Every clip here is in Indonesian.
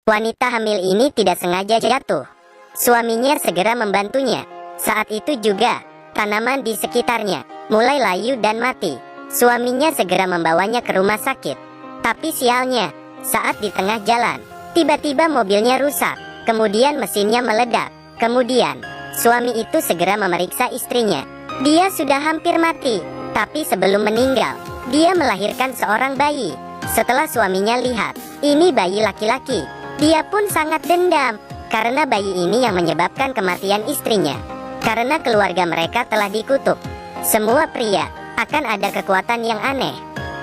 Wanita hamil ini tidak sengaja jatuh. Suaminya segera membantunya. Saat itu juga, tanaman di sekitarnya mulai layu dan mati. Suaminya segera membawanya ke rumah sakit. Tapi sialnya, saat di tengah jalan, tiba-tiba mobilnya rusak. Kemudian mesinnya meledak. Kemudian, suami itu segera memeriksa istrinya. Dia sudah hampir mati, tapi sebelum meninggal, dia melahirkan seorang bayi. Setelah suaminya lihat, ini bayi laki-laki, dia pun sangat dendam, karena bayi ini yang menyebabkan kematian istrinya. Karena keluarga mereka telah dikutuk. Semua pria akan ada kekuatan yang aneh.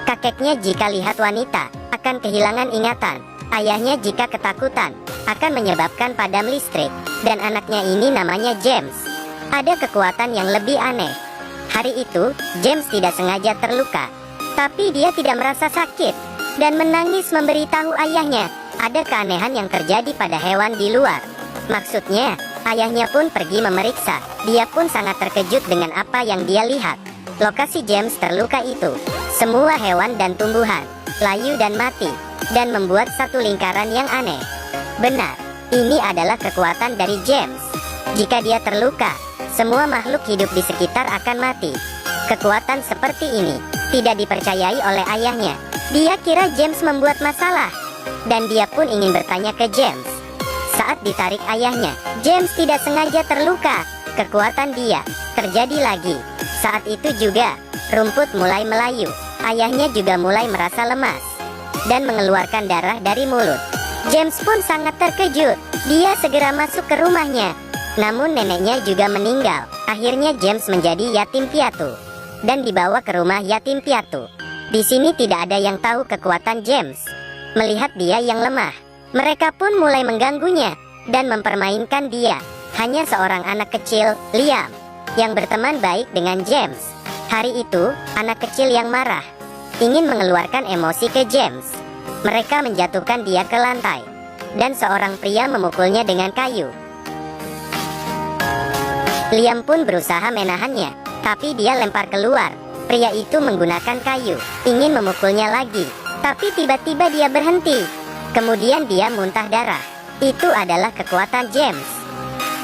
Kakeknya jika lihat wanita, akan kehilangan ingatan. Ayahnya jika ketakutan, akan menyebabkan padam listrik. Dan anaknya ini namanya James. Ada kekuatan yang lebih aneh. Hari itu, James tidak sengaja terluka. Tapi dia tidak merasa sakit. Dan menangis memberitahu ayahnya, ada keanehan yang terjadi pada hewan di luar. Maksudnya, ayahnya pun pergi memeriksa. Dia pun sangat terkejut dengan apa yang dia lihat. Lokasi James terluka itu, semua hewan dan tumbuhan, layu dan mati, dan membuat satu lingkaran yang aneh. Benar, ini adalah kekuatan dari James. Jika dia terluka, semua makhluk hidup di sekitar akan mati. Kekuatan seperti ini tidak dipercayai oleh ayahnya. Dia kira James membuat masalah, dan dia pun ingin bertanya ke James. Saat ditarik ayahnya, James tidak sengaja terluka. Kekuatan dia terjadi lagi. Saat itu juga, rumput mulai melayu. Ayahnya juga mulai merasa lemas dan mengeluarkan darah dari mulut. James pun sangat terkejut. Dia segera masuk ke rumahnya. Namun neneknya juga meninggal. Akhirnya James menjadi yatim piatu dan dibawa ke rumah yatim piatu. Di sini tidak ada yang tahu kekuatan James. Melihat dia yang lemah, mereka pun mulai mengganggunya dan mempermainkan dia. Hanya seorang anak kecil, Liam, yang berteman baik dengan James. Hari itu, anak kecil yang marah ingin mengeluarkan emosi ke James. Mereka menjatuhkan dia ke lantai, dan seorang pria memukulnya dengan kayu. Liam pun berusaha menahannya, tapi dia lempar keluar. Pria itu menggunakan kayu, ingin memukulnya lagi, tapi tiba-tiba dia berhenti. Kemudian dia muntah darah. Itu adalah kekuatan James.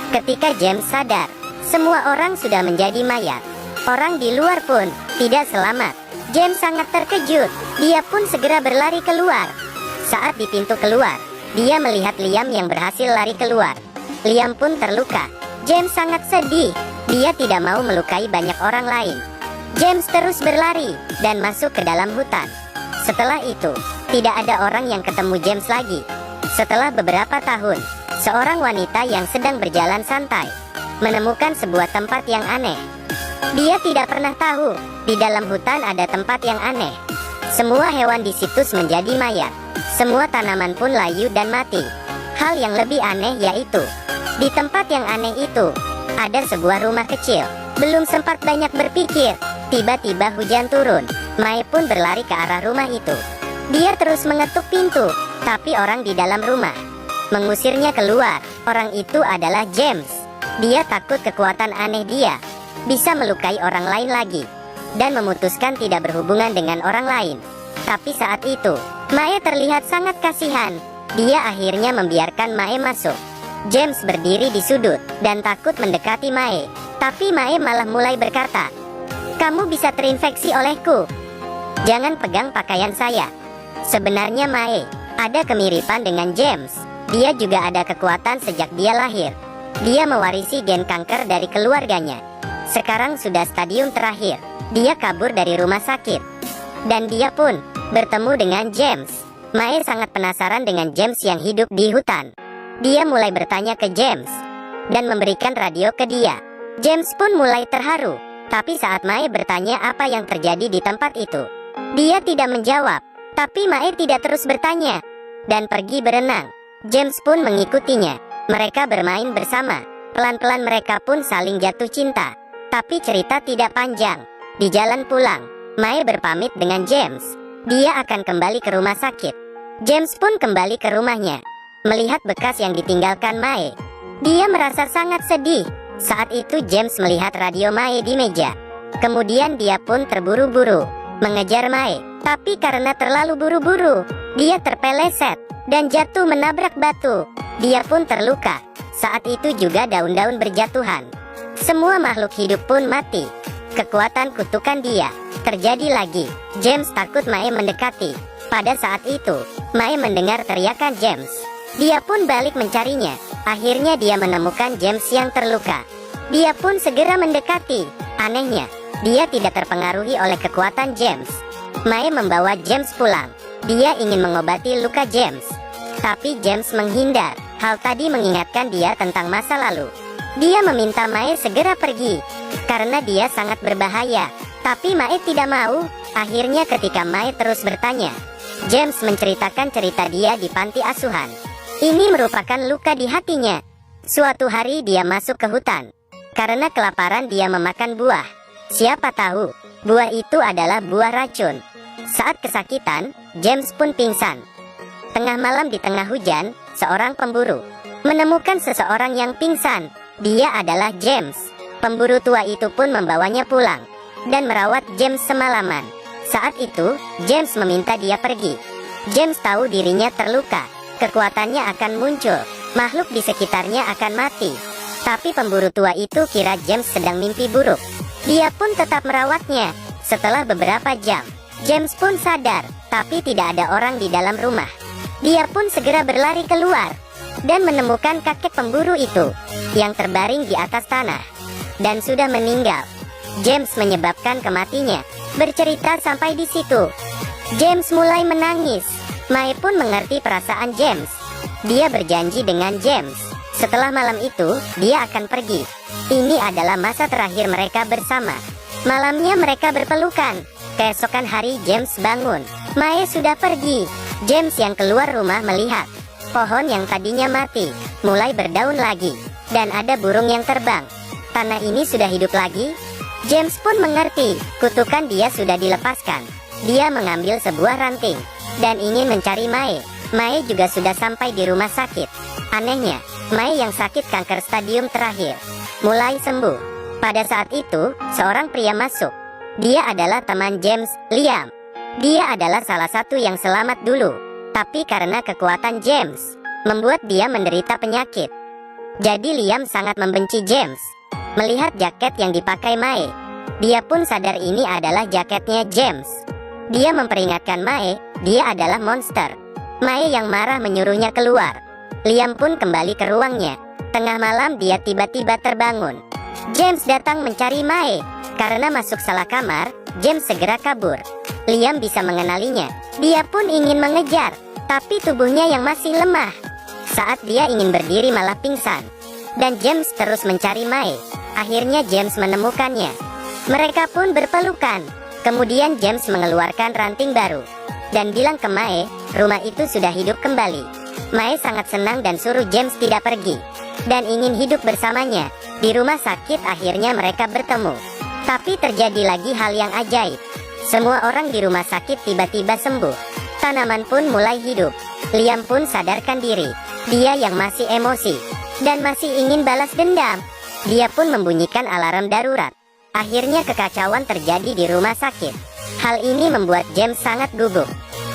Ketika James sadar, semua orang sudah menjadi mayat. Orang di luar pun tidak selamat. James sangat terkejut. Dia pun segera berlari keluar. Saat di pintu keluar, dia melihat Liam yang berhasil lari keluar. Liam pun terluka. James sangat sedih. Dia tidak mau melukai banyak orang lain. James terus berlari dan masuk ke dalam hutan. Setelah itu, tidak ada orang yang ketemu James lagi. Setelah beberapa tahun, seorang wanita yang sedang berjalan santai menemukan sebuah tempat yang aneh. Dia tidak pernah tahu, di dalam hutan ada tempat yang aneh. Semua hewan di situs menjadi mayat. Semua tanaman pun layu dan mati. Hal yang lebih aneh yaitu, di tempat yang aneh itu, ada sebuah rumah kecil. Belum sempat banyak berpikir, tiba-tiba hujan turun. Mae pun berlari ke arah rumah itu. Dia terus mengetuk pintu, tapi orang di dalam rumah mengusirnya keluar. Orang itu adalah James. Dia takut kekuatan aneh dia bisa melukai orang lain lagi, dan memutuskan tidak berhubungan dengan orang lain. Tapi saat itu, Mae terlihat sangat kasihan. Dia akhirnya membiarkan Mae masuk. James berdiri di sudut, dan takut mendekati Mae. Tapi Mae malah mulai berkata, "Kamu bisa terinfeksi olehku. Jangan pegang pakaian saya." Sebenarnya Mae ada kemiripan dengan James. Dia juga ada kekuatan sejak dia lahir. Dia mewarisi gen kanker dari keluarganya. Sekarang sudah stadium terakhir. Dia kabur dari rumah sakit. Dan dia pun bertemu dengan James. Mae sangat penasaran dengan James yang hidup di hutan. Dia mulai bertanya ke James dan memberikan radio ke dia. James pun mulai terharu. Tapi saat Mae bertanya apa yang terjadi di tempat itu, dia tidak menjawab. Tapi Mae tidak terus bertanya dan pergi berenang. James pun mengikutinya. Mereka bermain bersama. Pelan-pelan mereka pun saling jatuh cinta. Tapi cerita tidak panjang. Di jalan pulang, Mae berpamit dengan James. Dia akan kembali ke rumah sakit. James pun kembali ke rumahnya. Melihat bekas yang ditinggalkan Mae, dia merasa sangat sedih. Saat itu James melihat radio Mae di meja. Kemudian dia pun terburu-buru mengejar Mae. Tapi karena terlalu buru-buru, dia terpeleset dan jatuh menabrak batu. Dia pun terluka. Saat itu juga daun-daun berjatuhan. Semua makhluk hidup pun mati. Kekuatan kutukan dia terjadi lagi. James takut Mae mendekati. Pada saat itu, Mae mendengar teriakan James. Dia pun balik mencarinya. Akhirnya dia menemukan James yang terluka. Dia pun segera mendekati. Anehnya, dia tidak terpengaruhi oleh kekuatan James. Mae membawa James pulang. Dia ingin mengobati luka James. Tapi James menghindar. Hal tadi mengingatkan dia tentang masa lalu. Dia meminta Mae segera pergi, karena dia sangat berbahaya. Tapi Mae tidak mau. Akhirnya ketika Mae terus bertanya, James menceritakan cerita dia di panti asuhan. Ini merupakan luka di hatinya. Suatu hari dia masuk ke hutan. Karena kelaparan dia memakan buah. Siapa tahu, buah itu adalah buah racun. Saat kesakitan, James pun pingsan. Tengah malam di tengah hujan, seorang pemburu menemukan seseorang yang pingsan. Dia adalah James. Pemburu tua itu pun membawanya pulang dan merawat James semalaman. Saat itu, James meminta dia pergi. James tahu dirinya terluka. Kekuatannya akan muncul. Makhluk di sekitarnya akan mati. Tapi pemburu tua itu kira James sedang mimpi buruk. Dia pun tetap merawatnya. Setelah beberapa jam, James pun sadar, tapi tidak ada orang di dalam rumah. Dia pun segera berlari keluar dan menemukan kakek pemburu itu yang terbaring di atas tanah dan sudah meninggal. James menyebabkan kematinya. Bercerita sampai di situ, James mulai menangis. Mae pun mengerti perasaan James. Dia berjanji dengan James. Setelah malam itu, dia akan pergi. Ini adalah masa terakhir mereka bersama. Malamnya mereka berpelukan. Keesokan hari James bangun. Mae sudah pergi. James yang keluar rumah melihat pohon yang tadinya mati mulai berdaun lagi, dan ada burung yang terbang. Tanah ini sudah hidup lagi. James pun mengerti, kutukan dia sudah dilepaskan. Dia mengambil sebuah ranting dan ingin mencari Mae. Mae juga sudah sampai di rumah sakit. Anehnya, Mae yang sakit kanker stadium terakhir mulai sembuh. Pada saat itu, seorang pria masuk. Dia adalah teman James, Liam. Dia adalah salah satu yang selamat dulu. Tapi karena kekuatan James, membuat dia menderita penyakit. Jadi Liam sangat membenci James. Melihat jaket yang dipakai Mae, dia pun sadar ini adalah jaketnya James. Dia memperingatkan Mae, dia adalah monster. Mae yang marah menyuruhnya keluar. Liam pun kembali ke ruangnya. Tengah malam dia tiba-tiba terbangun. James datang mencari Mae. Karena masuk salah kamar, James segera kabur. Liam bisa mengenalinya. Dia pun ingin mengejar, tapi tubuhnya yang masih lemah. Saat dia ingin berdiri malah pingsan. Dan James terus mencari Mae. Akhirnya James menemukannya. Mereka pun berpelukan. Kemudian James mengeluarkan ranting baru dan bilang ke Mae, rumah itu sudah hidup kembali. Mae sangat senang dan suruh James tidak pergi dan ingin hidup bersamanya. Di rumah sakit akhirnya mereka bertemu. Tapi terjadi lagi hal yang ajaib. Semua orang di rumah sakit tiba-tiba sembuh. Tanaman pun mulai hidup. Liam pun sadarkan diri. Dia yang masih emosi dan masih ingin balas dendam. Dia pun membunyikan alarm darurat. Akhirnya kekacauan terjadi di rumah sakit. Hal ini membuat James sangat gugup.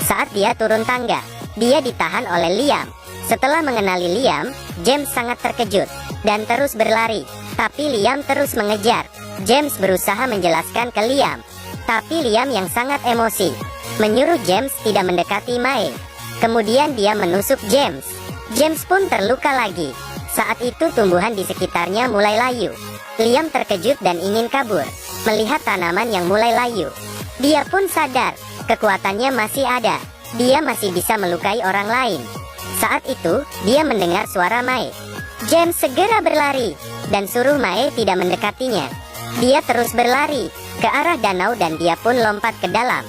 Saat dia turun tangga, dia ditahan oleh Liam. Setelah mengenali Liam, James sangat terkejut dan terus berlari. Tapi Liam terus mengejar. James berusaha menjelaskan ke Liam, tapi Liam yang sangat emosi menyuruh James tidak mendekati Mae. Kemudian dia menusuk James. James pun terluka lagi. Saat itu tumbuhan di sekitarnya mulai layu. Liam terkejut dan ingin kabur. Melihat tanaman yang mulai layu, dia pun sadar kekuatannya masih ada. Dia masih bisa melukai orang lain. Saat itu, dia mendengar suara Mae. James segera berlari dan suruh Mae tidak mendekatinya. Dia terus berlari ke arah danau dan dia pun lompat ke dalam.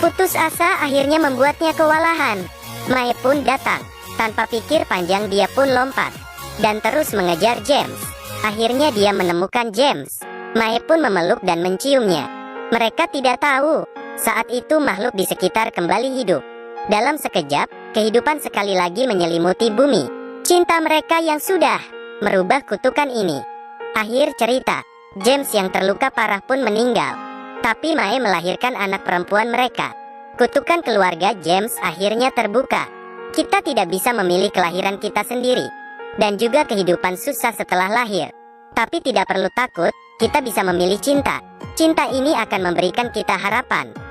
Putus asa akhirnya membuatnya kewalahan. Mae pun datang. Tanpa pikir panjang dia pun lompat dan terus mengejar James. Akhirnya dia menemukan James. Mae pun memeluk dan menciumnya. Mereka tidak tahu, saat itu makhluk di sekitar kembali hidup. Dalam sekejap, kehidupan sekali lagi menyelimuti bumi. Cinta mereka yang sudah merubah kutukan ini. Akhir cerita, James yang terluka parah pun meninggal. Tapi Mae melahirkan anak perempuan mereka. Kutukan keluarga James akhirnya terbuka. Kita tidak bisa memilih kelahiran kita sendiri, dan juga kehidupan susah setelah lahir. Tapi tidak perlu takut, kita bisa memilih cinta. Cinta ini akan memberikan kita harapan.